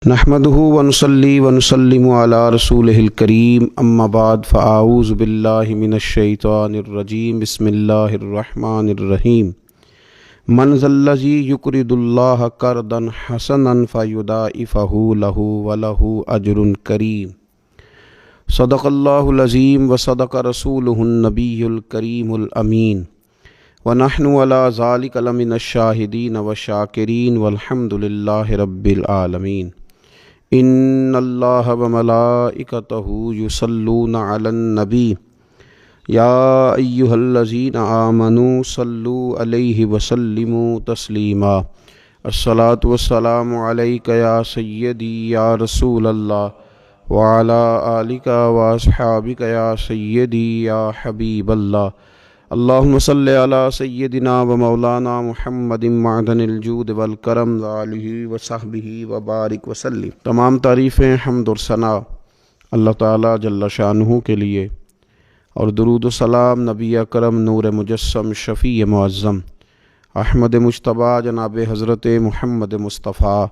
نحمده ونصلي ونسلم على رسوله الكريم اما بعد فاعوذ بالله من الشيطان الرجيم بسم الله الرحمن الرحيم من ذا الذي يقرض الله قرضا حسنا فيضاعفه له وله اجر كريم صدق الله العظيم وصدق رسوله النبي الكريم الامين ونحن على ذلك لمن الشاهدين والشاكرين والحمد لله رب العالمين ان اللہ وملائکتہ یصلون علی النبی یا ایہا الذین آمنوا صلوا علیہ وسلموا تسلیما الصلاۃ والسلام علیک یا سیدی یا رسول اللہ وعلی آلک واصحابک یا سیدی یا حبیب اللہ اللہم صلی علی سیدنا و مولانا محمد معدن الجود والکرم وآلہ وصحبہ وبارک وسلم۔ تمام تعریفیں حمد و ثنا اللہ تعالیٰ جل شانہ کے لیے، اور درود و سلام نبی اکرم نور مجسم شفیع معظم احمد مجتبیٰ جناب حضرت محمد مصطفیٰ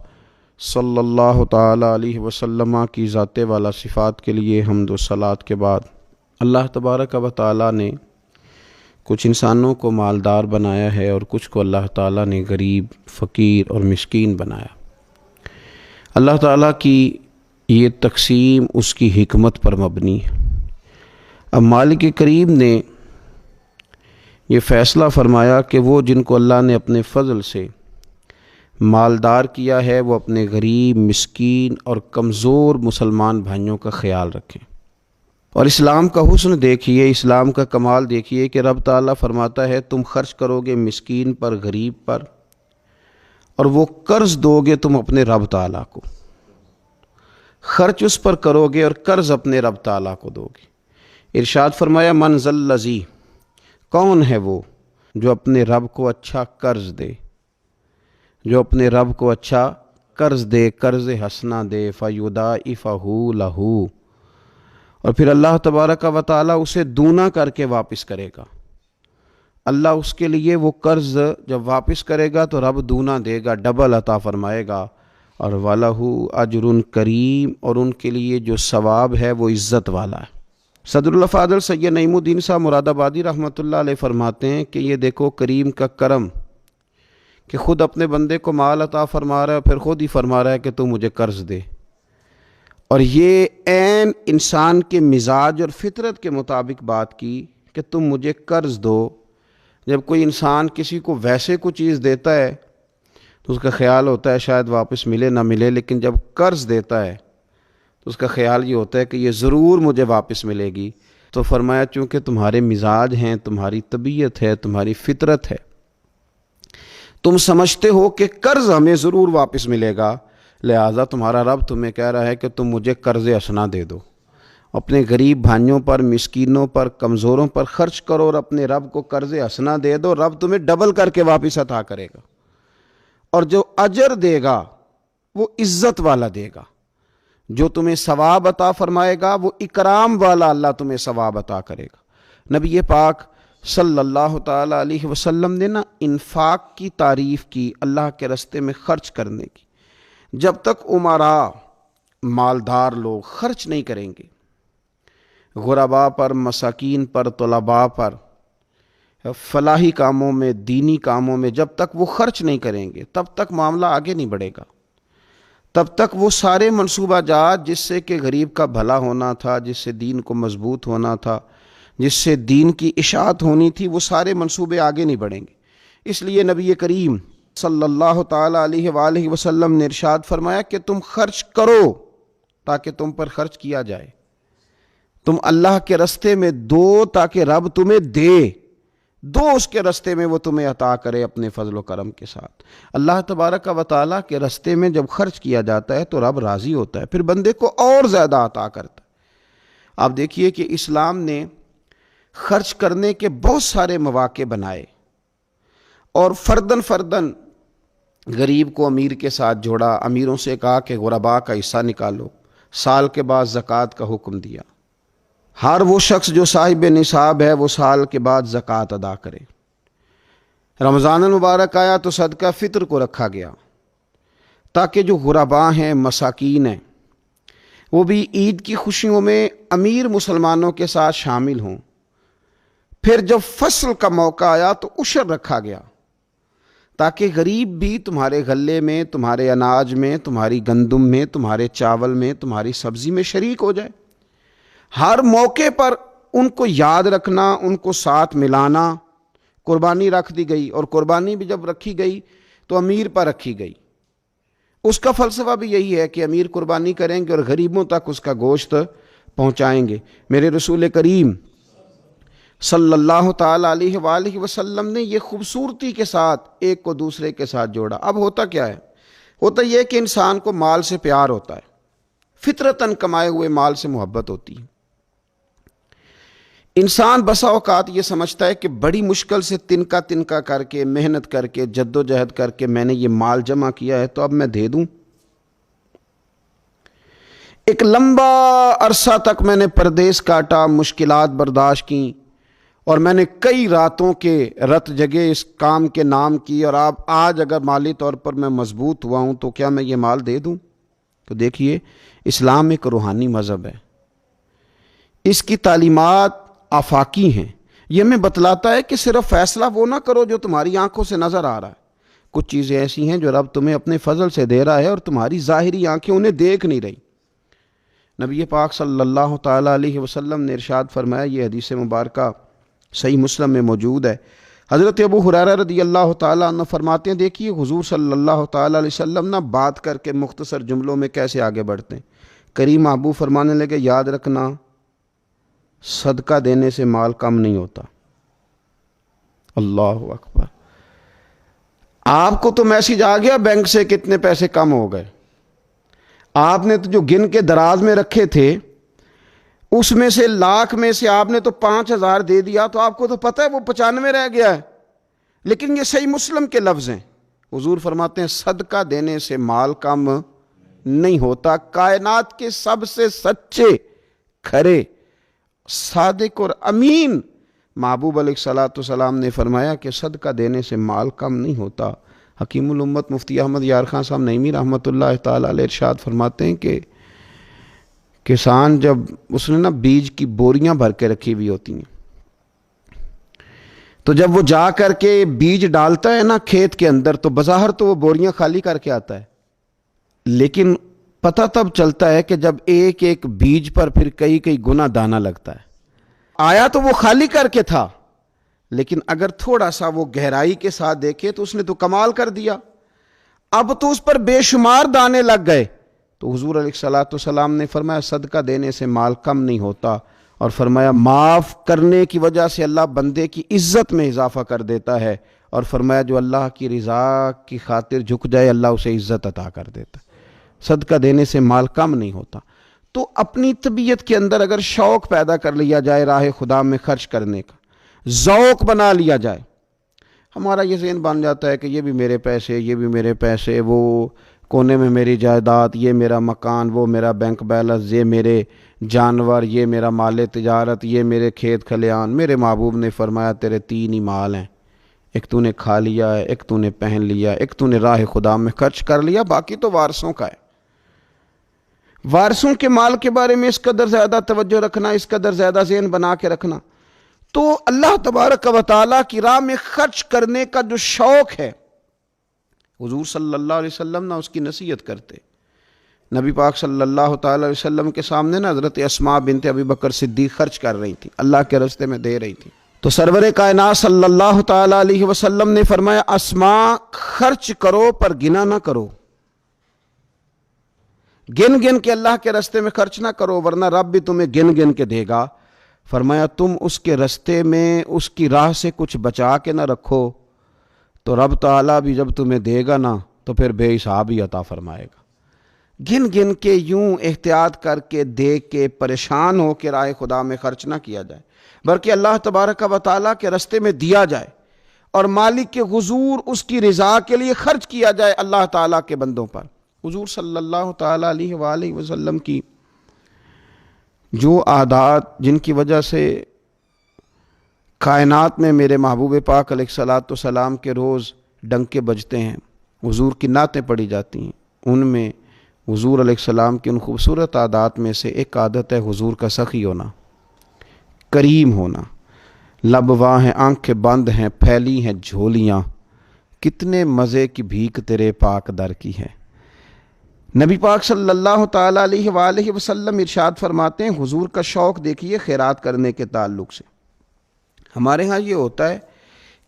صلی اللہ تعالیٰ علیہ وسلم کی ذات والا صفات کے لیے حمد و صلات کے بعد، اللہ تبارک و تعالیٰ نے کچھ انسانوں کو مالدار بنایا ہے اور کچھ کو اللہ تعالیٰ نے غریب، فقیر اور مسکین بنایا۔ اللہ تعالیٰ کی یہ تقسیم اس کی حکمت پر مبنی ہے۔ اب مالک کریم نے یہ فیصلہ فرمایا کہ وہ جن کو اللہ نے اپنے فضل سے مالدار کیا ہے وہ اپنے غریب، مسکین اور کمزور مسلمان بھائیوں کا خیال رکھیں۔ اور اسلام کا حسن دیکھیے، اسلام کا کمال دیکھیے کہ رب تعالیٰ فرماتا ہے تم خرچ کرو گے مسکین پر، غریب پر، اور وہ قرض دو گے تم اپنے رب تعالیٰ کو، خرچ اس پر کرو گے اور قرض اپنے رب تعالیٰ کو دو گے۔ ارشاد فرمایا من ذا الذی، کون ہے وہ جو اپنے رب کو اچھا قرض دے، جو اپنے رب کو اچھا قرض دے، قرض حسنہ دے، فیضاعفہ لہ، اور پھر اللہ تبارک و تعالیٰ اسے دونا کر کے واپس کرے گا۔ اللہ اس کے لیے وہ قرض جب واپس کرے گا تو رب دونا دے گا، ڈبل عطا فرمائے گا، اور وَلَهُ أَجْرٌ کریم، اور ان کے لیے جو ثواب ہے وہ عزت والا ہے۔ صدر الفاضل سید نعیم الدین صاحب مراد آبادی رحمۃ اللہ علیہ فرماتے ہیں کہ یہ دیکھو کریم کا کرم کہ خود اپنے بندے کو مال عطا فرما رہا ہے، پھر خود ہی فرما رہا ہے کہ تو مجھے قرض دے، اور یہ عین انسان کے مزاج اور فطرت کے مطابق بات کی کہ تم مجھے قرض دو۔ جب کوئی انسان کسی کو ویسے کوئی چیز دیتا ہے تو اس کا خیال ہوتا ہے شاید واپس ملے نہ ملے، لیکن جب قرض دیتا ہے تو اس کا خیال یہ ہوتا ہے کہ یہ ضرور مجھے واپس ملے گی۔ تو فرمایا چونکہ تمہارے مزاج ہیں، تمہاری طبیعت ہے، تمہاری فطرت ہے، تم سمجھتے ہو کہ قرض ہمیں ضرور واپس ملے گا، لہٰذا تمہارا رب تمہیں کہہ رہا ہے کہ تم مجھے قرض حسنہ دے دو، اپنے غریب بھائیوں پر، مسکینوں پر، کمزوروں پر خرچ کرو اور اپنے رب کو قرض حسنہ دے دو، رب تمہیں ڈبل کر کے واپس عطا کرے گا، اور جو اجر دے گا وہ عزت والا دے گا، جو تمہیں ثواب عطا فرمائے گا وہ اکرام والا اللہ تمہیں ثواب عطا کرے گا۔ نبی پاک صلی اللہ تعالیٰ علیہ وسلم نے انفاق کی تعریف کی، اللہ کے راستے میں خرچ کرنے کی۔ جب تک امراء، مالدار لوگ خرچ نہیں کریں گے غرباء پر، مساکین پر، طلباء پر، فلاحی کاموں میں، دینی کاموں میں، جب تک وہ خرچ نہیں کریں گے تب تک معاملہ آگے نہیں بڑھے گا، تب تک وہ سارے منصوبہ جات جس سے کہ غریب کا بھلا ہونا تھا، جس سے دین کو مضبوط ہونا تھا، جس سے دین کی اشاعت ہونی تھی، وہ سارے منصوبے آگے نہیں بڑھیں گے۔ اس لیے نبی کریم صلی اللہ تعالیٰ علیہ وآلہ وسلم نے ارشاد فرمایا کہ تم خرچ کرو تاکہ تم پر خرچ کیا جائے، تم اللہ کے راستے میں دو تاکہ رب تمہیں دے، دو اس کے راستے میں وہ تمہیں عطا کرے اپنے فضل و کرم کے ساتھ۔ اللہ تبارک و تعالیٰ کے راستے میں جب خرچ کیا جاتا ہے تو رب راضی ہوتا ہے، پھر بندے کو اور زیادہ عطا کرتا ہے۔ آپ دیکھیے کہ اسلام نے خرچ کرنے کے بہت سارے مواقع بنائے، اور فردن فردن غریب کو امیر کے ساتھ جوڑا، امیروں سے کہا کہ غرباء کا حصہ نکالو، سال کے بعد زکوٰۃ کا حکم دیا، ہر وہ شخص جو صاحب نصاب ہے وہ سال کے بعد زکوٰۃ ادا کرے۔ رمضان المبارک آیا تو صدقہ فطر کو رکھا گیا، تاکہ جو غربا ہیں، مساکین ہیں، وہ بھی عید کی خوشیوں میں امیر مسلمانوں کے ساتھ شامل ہوں۔ پھر جب فصل کا موقع آیا تو عشر رکھا گیا تاکہ غریب بھی تمہارے غلے میں، تمہارے اناج میں، تمہاری گندم میں، تمہارے چاول میں، تمہاری سبزی میں شریک ہو جائے۔ ہر موقع پر ان کو یاد رکھنا، ان کو ساتھ ملانا۔ قربانی رکھ دی گئی، اور قربانی بھی جب رکھی گئی تو امیر پر رکھی گئی۔ اس کا فلسفہ بھی یہی ہے کہ امیر قربانی کریں گے اور غریبوں تک اس کا گوشت پہنچائیں گے۔ میرے رسول کریم صلی اللہ تعالیٰ علیہ وآلہ وسلم نے یہ خوبصورتی کے ساتھ ایک کو دوسرے کے ساتھ جوڑا۔ اب ہوتا کیا ہے؟ ہوتا یہ کہ انسان کو مال سے پیار ہوتا ہے، فطرتاً کمائے ہوئے مال سے محبت ہوتی ہے۔ انسان بسا اوقات یہ سمجھتا ہے کہ بڑی مشکل سے تنکا تنکا کر کے، محنت کر کے، جد و جہد کر کے میں نے یہ مال جمع کیا ہے تو اب میں دے دوں۔ ایک لمبا عرصہ تک میں نے پردیس کاٹا، مشکلات برداشت کی، اور میں نے کئی راتوں کے رت جگے اس کام کے نام کی، اور آج اگر مالی طور پر میں مضبوط ہوا ہوں تو کیا میں یہ مال دے دوں؟ تو دیکھیے، اسلام ایک روحانی مذہب ہے، اس کی تعلیمات آفاقی ہیں۔ یہ ہمیں بتلاتا ہے کہ صرف فیصلہ وہ نہ کرو جو تمہاری آنکھوں سے نظر آ رہا ہے۔ کچھ چیزیں ایسی ہیں جو رب تمہیں اپنے فضل سے دے رہا ہے اور تمہاری ظاہری آنکھیں انہیں دیکھ نہیں رہی۔ نبی پاک صلی اللہ تعالیٰ علیہ وسلم نے ارشاد فرمایا، یہ حدیث مبارکہ صحیح مسلم میں موجود ہے۔ حضرت ابو ہریرہ رضی اللہ تعالیٰ عنہ فرماتے ہیں، دیکھیے حضور صلی اللہ تعالیٰ علیہ وسلم نہ بات کر کے مختصر جملوں میں کیسے آگے بڑھتے ہیں۔ کریم محبوب فرمانے لگے، یاد رکھنا صدقہ دینے سے مال کم نہیں ہوتا۔ اللہ اکبر! آپ کو تو میسج آ گیا بینک سے کتنے پیسے کم ہو گئے، آپ نے تو جو گن کے دراز میں رکھے تھے اس میں سے لاکھ میں سے آپ نے تو 5,000 دے دیا، تو آپ کو تو پتہ ہے وہ 95 رہ گیا ہے۔ لیکن یہ صحیح مسلم کے لفظ ہیں، حضور فرماتے ہیں صدقہ دینے سے مال کم نہیں ہوتا۔ کائنات کے سب سے سچے، کھرے، صادق اور امین محبوب علیہ الصلوۃ والسلام نے فرمایا کہ صدقہ دینے سے مال کم نہیں ہوتا۔ حکیم الامت مفتی احمد یار خان صاحب نعیمی رحمۃ اللہ تعالیٰ علیہ ارشاد فرماتے ہیں کہ کسان جب اس نے بیج کی بوریاں بھر کے رکھی ہوئی ہوتی ہیں، تو جب وہ جا کر کے بیج ڈالتا ہے نا کھیت کے اندر، تو بظاہر تو وہ بوریاں خالی کر کے آتا ہے، لیکن پتہ تب چلتا ہے کہ جب ایک ایک بیج پر پھر کئی کئی گنا دانہ لگتا ہے۔ آیا تو وہ خالی کر کے تھا، لیکن اگر تھوڑا سا وہ گہرائی کے ساتھ دیکھے تو اس نے تو کمال کر دیا، اب تو اس پر بے شمار دانے لگ گئے۔ تو حضور علیہ الصلوۃ والسلام نے فرمایا صدقہ دینے سے مال کم نہیں ہوتا، اور فرمایا معاف کرنے کی وجہ سے اللہ بندے کی عزت میں اضافہ کر دیتا ہے، اور فرمایا جو اللہ کی رضا کی خاطر جھک جائے اللہ اسے عزت عطا کر دیتا ہے۔ صدقہ دینے سے مال کم نہیں ہوتا۔ تو اپنی طبیعت کے اندر اگر شوق پیدا کر لیا جائے راہ خدا میں خرچ کرنے کا، ذوق بنا لیا جائے، ہمارا یہ ذہن بن جاتا ہے کہ یہ بھی میرے پیسے، یہ بھی میرے پیسے، وہ کونے میں میری جائیداد، یہ میرا مکان، وہ میرا بینک بیلنس، یہ میرے جانور، یہ میرا مال تجارت، یہ میرے کھیت کھلیان۔ میرے محبوب نے فرمایا تیرے 3 ہی مال ہیں، ایک تو نے کھا لیا ہے، ایک تو نے پہن لیا، ایک تو نے راہ خدا میں خرچ کر لیا، باقی تو وارثوں کا ہے۔ وارثوں کے مال کے بارے میں اس قدر زیادہ توجہ رکھنا، اس قدر زیادہ ذہن بنا کے رکھنا، تو اللہ تبارک و تعالیٰ کی راہ میں خرچ کرنے کا جو شوق ہے، حضور صلی اللہ علیہ وسلم نہ اس کی نصیحت کرتے۔ نبی پاک صلی اللہ تعالیٰ علیہ وسلم کے سامنے نا حضرت اسماء بنت ابی بکر صدیق خرچ کر رہی تھی، اللہ کے راستے میں دے رہی تھی، تو سرور کائنات صلی اللہ تعالیٰ علیہ وسلم نے فرمایا اسماء خرچ کرو پر گنا نہ کرو، گن گن کے اللہ کے راستے میں خرچ نہ کرو ورنہ رب بھی تمہیں گن گن کے دے گا۔ فرمایا تم اس کے راستے میں اس کی راہ سے کچھ بچا کے نہ رکھو تو رب تعالیٰ بھی جب تمہیں دے گا نا تو پھر بے حساب ہی عطا فرمائے گا۔ گن گن کے یوں احتیاط کر کے دیکھ کے پریشان ہو کے راہ خدا میں خرچ نہ کیا جائے، بلکہ اللہ تبارک و تعالیٰ کے راستے میں دیا جائے اور مالک کے حضور اس کی رضا کے لیے خرچ کیا جائے اللہ تعالیٰ کے بندوں پر۔ حضور صلی اللہ تعالیٰ علیہ وآلہ وسلم کی جو عادات جن کی وجہ سے کائنات میں میرے محبوب پاک علیہ الصلوۃ والسلام کے روز ڈنکے بجتے ہیں، حضور کی نعتیں پڑھی جاتی ہیں، ان میں حضور علیہ السلام کی ان خوبصورت عادات میں سے ایک عادت ہے حضور کا سخی ہونا، کریم ہونا۔ لب واں ہیں، آنکھیں بند ہیں، پھیلی ہیں جھولیاں، کتنے مزے کی بھیک تیرے پاک در کی ہے۔ نبی پاک صلی اللہ تعالیٰ علیہ وآلہ وسلم ارشاد فرماتے ہیں، حضور کا شوق دیکھیے خیرات کرنے کے تعلق سے۔ ہمارے ہاں یہ ہوتا ہے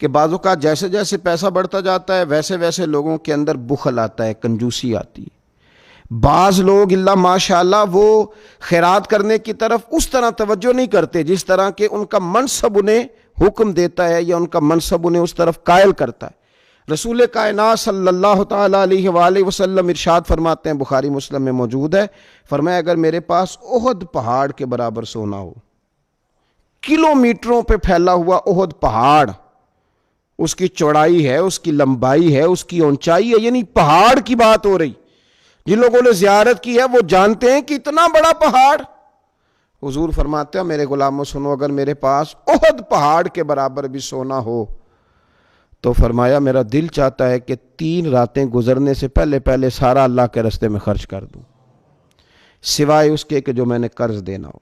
کہ بعض اوقات جیسے جیسے پیسہ بڑھتا جاتا ہے ویسے ویسے لوگوں کے اندر بخل آتا ہے، کنجوسی آتی ہے۔ بعض لوگ اللہ ماشاءاللہ وہ خیرات کرنے کی طرف اس طرح توجہ نہیں کرتے جس طرح کہ ان کا منصب انہیں حکم دیتا ہے یا ان کا منصب انہیں اس طرف قائل کرتا ہے۔ رسول کائنات صلی اللہ تعالیٰ علیہ وآلہ وسلم ارشاد فرماتے ہیں، بخاری مسلم میں موجود ہے، فرمایا اگر میرے پاس احد پہاڑ کے برابر سونا ہو، کلومیٹروں پہ پھیلا ہوا احد پہاڑ، اس کی چوڑائی ہے، اس کی لمبائی ہے، اس کی اونچائی ہے، یعنی پہاڑ کی بات ہو رہی، جن لوگوں نے زیارت کی ہے وہ جانتے ہیں کہ اتنا بڑا پہاڑ۔ حضور فرماتے ہیں میرے غلاموں سنو، اگر میرے پاس احد پہاڑ کے برابر بھی سونا ہو تو فرمایا میرا دل چاہتا ہے کہ 3 راتیں گزرنے سے پہلے پہلے سارا اللہ کے راستے میں خرچ کر دوں، سوائے اس کے کہ جو میں نے قرض دینا ہو،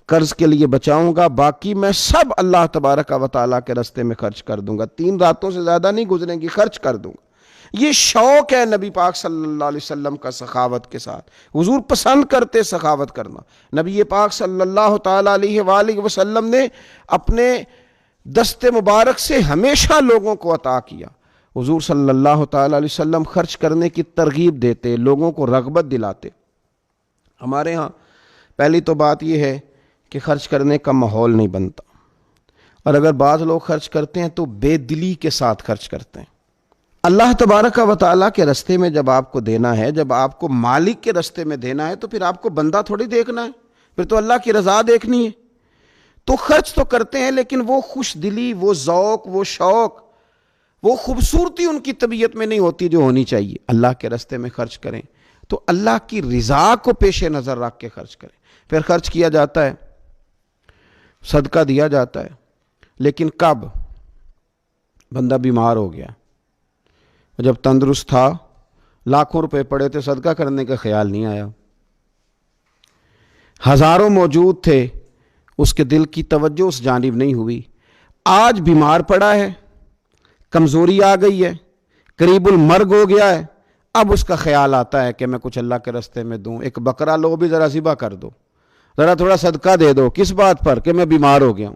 قرض کے لیے بچاؤں گا، باقی میں سب اللہ تبارک و تعالیٰ کے راستے میں خرچ کر دوں گا، 3 راتوں سے زیادہ نہیں گزریں گی، خرچ کر دوں گا۔ یہ شوق ہے نبی پاک صلی اللہ علیہ وسلم کا سخاوت کے ساتھ۔ حضور پسند کرتے سخاوت کرنا۔ نبی پاک صلی اللہ تعالیٰ علیہ وآلہ وسلم نے اپنے دست مبارک سے ہمیشہ لوگوں کو عطا کیا۔ حضور صلی اللہ تعالیٰ علیہ وسلم خرچ کرنے کی ترغیب دیتے، لوگوں کو رغبت دلاتے۔ ہمارے ہاں پہلی تو بات یہ ہے کہ خرچ کرنے کا ماحول نہیں بنتا، اور اگر بعض لوگ خرچ کرتے ہیں تو بے دلی کے ساتھ خرچ کرتے ہیں۔ اللہ تبارک و تعالیٰ کے راستے میں جب آپ کو دینا ہے، جب آپ کو مالک کے راستے میں دینا ہے، تو پھر آپ کو بندہ تھوڑی دیکھنا ہے، پھر تو اللہ کی رضا دیکھنی ہے۔ تو خرچ تو کرتے ہیں، لیکن وہ خوش دلی، وہ ذوق، وہ شوق، وہ خوبصورتی ان کی طبیعت میں نہیں ہوتی جو ہونی چاہیے۔ اللہ کے راستے میں خرچ کریں تو اللہ کی رضا کو پیش نظر رکھ کے خرچ کریں۔ پھر خرچ کیا جاتا ہے، صدقہ دیا جاتا ہے، لیکن کب بندہ بیمار ہو گیا، جب تندرست تھا، لاکھوں روپے پڑے تھے، صدقہ کرنے کا خیال نہیں آیا۔ ہزاروں موجود تھے، اس کے دل کی توجہ اس جانب نہیں ہوئی۔ آج بیمار پڑا ہے، کمزوری آ گئی ہے، قریب المرگ ہو گیا ہے، اب اس کا خیال آتا ہے کہ میں کچھ اللہ کے راستے میں دوں، ایک بکرا لو بھی ذرا ذبح کر دو، ذرا تھوڑا صدقہ دے دو۔ کس بات پر؟ کہ میں بیمار ہو گیا ہوں،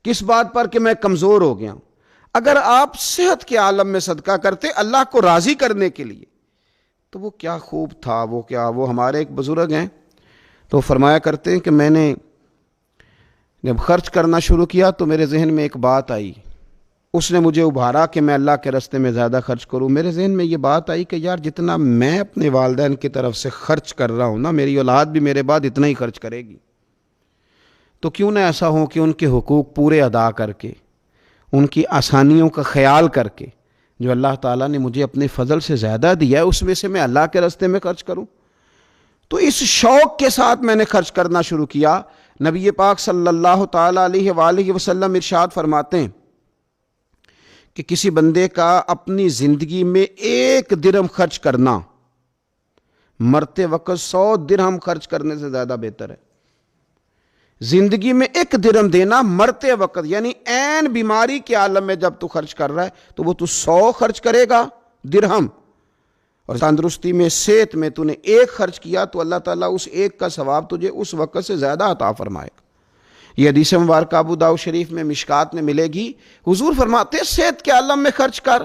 کس بات پر؟ کہ میں کمزور ہو گیا ہوں۔ اگر آپ صحت کے عالم میں صدقہ کرتے اللہ کو راضی کرنے کے لیے تو وہ کیا خوب تھا۔ وہ ہمارے ایک بزرگ ہیں تو فرمایا کرتے ہیں کہ میں نے جب خرچ کرنا شروع کیا تو میرے ذہن میں ایک بات آئی، اس نے مجھے ابھارا کہ میں اللہ کے راستے میں زیادہ خرچ کروں۔ میرے ذہن میں یہ بات آئی کہ یار جتنا میں اپنے والدین کی طرف سے خرچ کر رہا ہوں نا، میری اولاد بھی میرے بعد اتنا ہی خرچ کرے گی، تو کیوں نہ ایسا ہو کہ ان کے حقوق پورے ادا کر کے، ان کی آسانیوں کا خیال کر کے، جو اللہ تعالیٰ نے مجھے اپنے فضل سے زیادہ دیا ہے اس میں سے میں اللہ کے راستے میں خرچ کروں۔ تو اس شوق کے ساتھ میں نے خرچ کرنا شروع کیا۔ نبی پاک صلی اللہ تعالیٰ علیہ وآلہ وسلم ارشاد فرماتے ہیں کہ کسی بندے کا اپنی زندگی میں 1 درہم خرچ کرنا مرتے وقت 100 درہم خرچ کرنے سے زیادہ بہتر ہے۔ زندگی میں 1 درہم دینا مرتے وقت، یعنی عین بیماری کے عالم میں جب تو خرچ کر رہا ہے تو وہ تو 100 خرچ کرے گا درہم، اور تندرستی میں، صحت میں تو نے 1 خرچ کیا تو اللہ تعالیٰ اس 1 کا ثواب تجھے اس وقت سے زیادہ عطا فرمائے گا۔ یہ حدیث مبارکہ ابو داؤد شریف میں مشکات میں ملے گی۔ حضور فرماتے ہیں صحت کے عالم میں خرچ کر،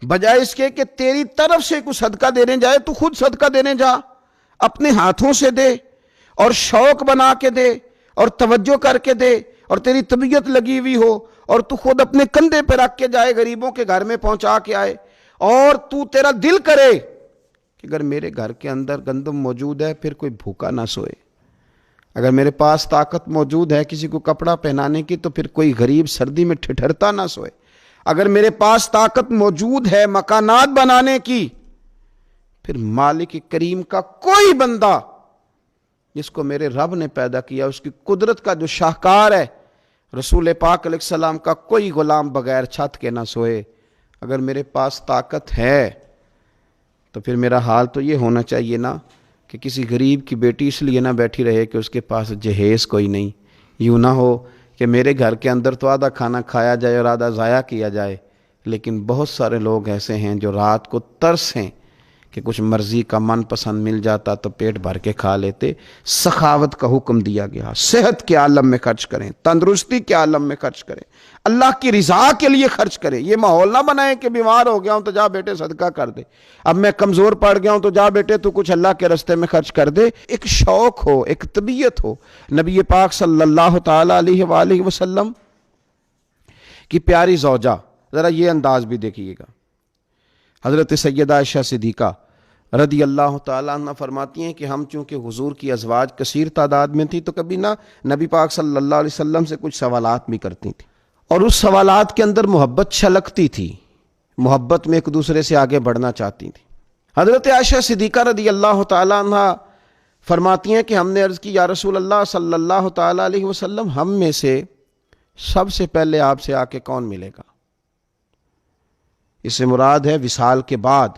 بجائے اس کے کہ تیری طرف سے کوئی صدقہ دینے جائے تو خود صدقہ دینے جا، اپنے ہاتھوں سے دے اور شوق بنا کے دے اور توجہ کر کے دے، اور تیری طبیعت لگی ہوئی ہو اور تو خود اپنے کندھے پہ رکھ کے جائے، غریبوں کے گھر میں پہنچا کے آئے، اور تو تیرا دل کرے کہ اگر میرے گھر کے اندر گندم موجود ہے پھر کوئی بھوکا نہ سوئے، اگر میرے پاس طاقت موجود ہے کسی کو کپڑا پہنانے کی تو پھر کوئی غریب سردی میں ٹھٹھرتا نہ سوئے، اگر میرے پاس طاقت موجود ہے مکانات بنانے کی، پھر مالک کریم کا کوئی بندہ جس کو میرے رب نے پیدا کیا، اس کی قدرت کا جو شاہکار ہے رسول پاک علیہ السلام کا، کوئی غلام بغیر چھت کے نہ سوئے۔ اگر میرے پاس طاقت ہے تو پھر میرا حال تو یہ ہونا چاہیے نا کہ کسی غریب کی بیٹی اس لیے نہ بیٹھی رہے کہ اس کے پاس جہیز کوئی نہیں، یوں نہ ہو کہ میرے گھر کے اندر تو آدھا کھانا کھایا جائے اور آدھا ضائع کیا جائے، لیکن بہت سارے لوگ ایسے ہیں جو رات کو ترس ہیں کہ کچھ مرضی کا من پسند مل جاتا تو پیٹ بھر کے کھا لیتے۔ سخاوت کا حکم دیا گیا، صحت کے عالم میں خرچ کریں، تندرستی کے عالم میں خرچ کریں، اللہ کی رضا کے لیے خرچ کریں۔ یہ ماحول نہ بنائیں کہ بیمار ہو گیا ہوں تو جا بیٹے صدقہ کر دے، اب میں کمزور پڑ گیا ہوں تو جا بیٹے تو کچھ اللہ کے رستے میں خرچ کر دے۔ ایک شوق ہو، ایک طبیعت ہو۔ نبی پاک صلی اللہ تعالی علیہ وآلہ وسلم کی پیاری زوجہ، ذرا یہ انداز بھی دیکھیے گا، حضرت سیدہ عائشہ صدیقہ رضی اللہ تعالیٰ عنہ فرماتی ہیں کہ ہم چونکہ حضور کی ازواج کثیر تعداد میں تھی تو کبھی نہ نبی پاک صلی اللہ علیہ وسلم سے کچھ سوالات بھی کرتی تھیں، اور اس سوالات کے اندر محبت چھلکتی تھی، محبت میں ایک دوسرے سے آگے بڑھنا چاہتی تھی۔ حضرت عائشہ صدیقہ رضی اللہ تعالیٰ عنہ فرماتی ہیں کہ ہم نے عرض کی یا رسول اللہ صلی اللہ تعالیٰ علیہ وسلم، ہم میں سے سب سے پہلے آپ سے آ کے کون ملے گا؟ اس سے مراد ہے وصال کے بعد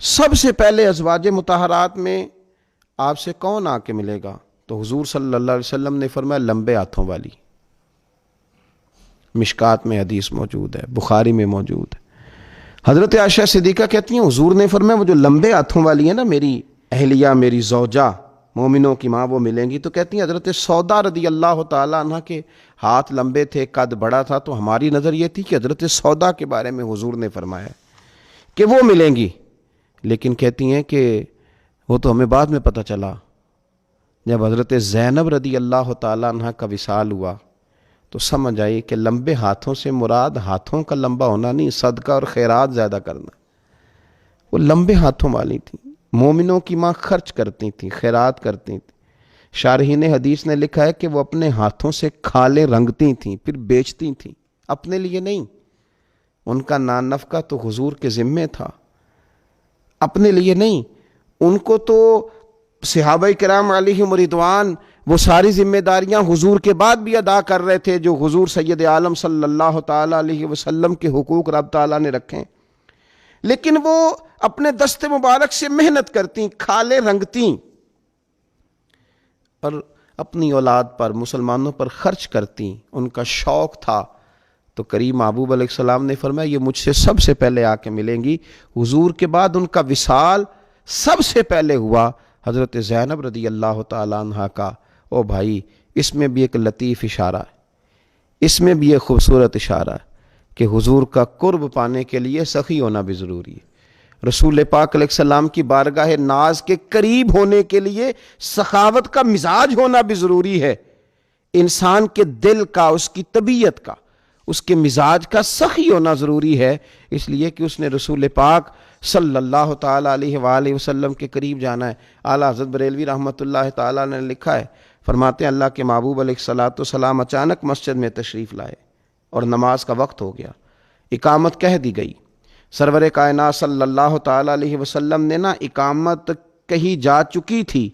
سب سے پہلے ازواج مطہرات میں آپ سے کون آ کے ملے گا؟ تو حضور صلی اللہ علیہ وسلم نے فرمایا لمبے ہاتھوں والی۔ مشکات میں حدیث موجود ہے، بخاری میں موجود ہے۔ حضرت عائشہ صدیقہ کہتی ہیں حضور نے فرمایا وہ جو لمبے ہاتھوں والی ہے نا، میری اہلیہ، میری زوجہ، مومنوں کی ماں، وہ ملیں گی۔ تو کہتی ہیں حضرت سودا رضی اللہ تعالیٰ عنہ کے ہاتھ لمبے تھے، قد بڑا تھا، تو ہماری نظر یہ تھی کہ حضرت سودا کے بارے میں حضور نے فرمایا کہ وہ ملیں گی، لیکن کہتی ہیں کہ وہ تو ہمیں بعد میں پتہ چلا جب حضرت زینب رضی اللہ تعالیٰ عنہ کا وصال ہوا تو سمجھ آئی کہ لمبے ہاتھوں سے مراد ہاتھوں کا لمبا ہونا نہیں، صدقہ اور خیرات زیادہ کرنا۔ وہ لمبے ہاتھوں والی تھیں، مومنوں کی ماں، خرچ کرتی تھیں، خیرات کرتی تھیں۔ شارحین حدیث نے لکھا ہے کہ وہ اپنے ہاتھوں سے کھالیں رنگتی تھیں، پھر بیچتی تھیں، اپنے لیے نہیں۔ ان کا نان نفقہ تو حضور کے ذمے تھا، اپنے لیے نہیں۔ ان کو تو صحابہ کرام علیہم رضوان وہ ساری ذمہ داریاں حضور کے بعد بھی ادا کر رہے تھے جو حضور سید عالم صلی اللہ تعالیٰ علیہ وسلم کے حقوق رب تعالیٰ نے رکھیں، لیکن وہ اپنے دست مبارک سے محنت کرتی، کھالیں رنگتی اور اپنی اولاد پر، مسلمانوں پر خرچ کرتی۔ ان کا شوق تھا۔ تو کریم محبوب علیہ السلام نے فرمایا یہ مجھ سے سب سے پہلے آ کے ملیں گی۔ حضور کے بعد ان کا وصال سب سے پہلے ہوا حضرت زینب رضی اللہ تعالیٰ عنہ کا۔ او بھائی، اس میں بھی ایک لطیف اشارہ ہے، اس میں بھی ایک خوبصورت اشارہ ہے کہ حضور کا قرب پانے کے لیے سخی ہونا بھی ضروری ہے۔ رسول پاک علیہ السلام کی بارگاہ ناز کے قریب ہونے کے لیے سخاوت کا مزاج ہونا بھی ضروری ہے۔ انسان کے دل کا، اس کی طبیعت کا، اس کے مزاج کا سخی ہونا ضروری ہے، اس لیے کہ اس نے رسول پاک صلی اللہ تعالیٰ علیہ وآلہ وسلم کے قریب جانا ہے۔ اعلیٰ حضرت بریلوی رحمۃ اللہ تعالیٰ نے لکھا ہے، فرماتے ہیں اللہ کے محبوب علیہ الصلاۃ والسلام اچانک مسجد میں تشریف لائے اور نماز کا وقت ہو گیا، اقامت کہہ دی گئی۔ سرور کائنات صلی اللہ تعالیٰ علیہ وسلم نے اقامت کہی جا چکی تھی،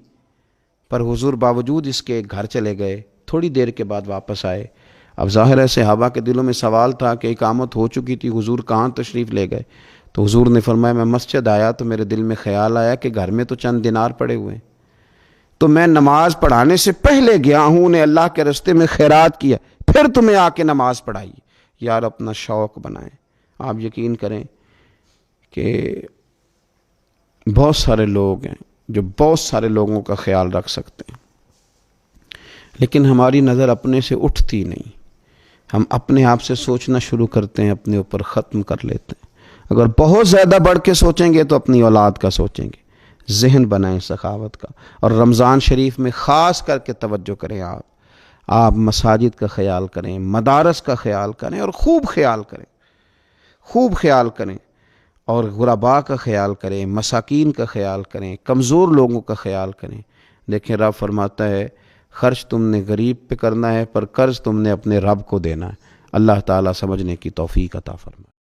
پر حضور باوجود اس کے گھر چلے گئے، تھوڑی دیر کے بعد واپس آئے۔ اب ظاہر ہے صحابہ کے دلوں میں سوال تھا کہ اقامت ہو چکی تھی، حضور کہاں تشریف لے گئے؟ تو حضور نے فرمایا میں مسجد آیا تو میرے دل میں خیال آیا کہ گھر میں تو چند دینار پڑے ہوئے ہیں، تو میں نماز پڑھانے سے پہلے گیا ہوں، انہیں اللہ کے راستے میں خیرات کیا، پھر تمہیں آ کے نماز پڑھائی۔ یار اپنا شوق بنائیں۔ آپ یقین کریں کہ بہت سارے لوگ ہیں جو بہت سارے لوگوں کا خیال رکھ سکتے ہیں، لیکن ہماری نظر اپنے سے اٹھتی نہیں۔ ہم اپنے آپ سے سوچنا شروع کرتے ہیں، اپنے اوپر ختم کر لیتے ہیں۔ اگر بہت زیادہ بڑھ کے سوچیں گے تو اپنی اولاد کا سوچیں گے۔ ذہن بنائیں سخاوت کا، اور رمضان شریف میں خاص کر کے توجہ کریں۔ آپ مساجد کا خیال کریں، مدارس کا خیال کریں، اور خوب خیال کریں، خوب خیال کریں، اور غرباء کا خیال کریں، مساکین کا خیال کریں، کمزور لوگوں کا خیال کریں۔ دیکھیں رب فرماتا ہے خرچ تم نے غریب پہ کرنا ہے، پر قرض تم نے اپنے رب کو دینا ہے۔ اللہ تعالیٰ سمجھنے کی توفیق عطا فرمائے۔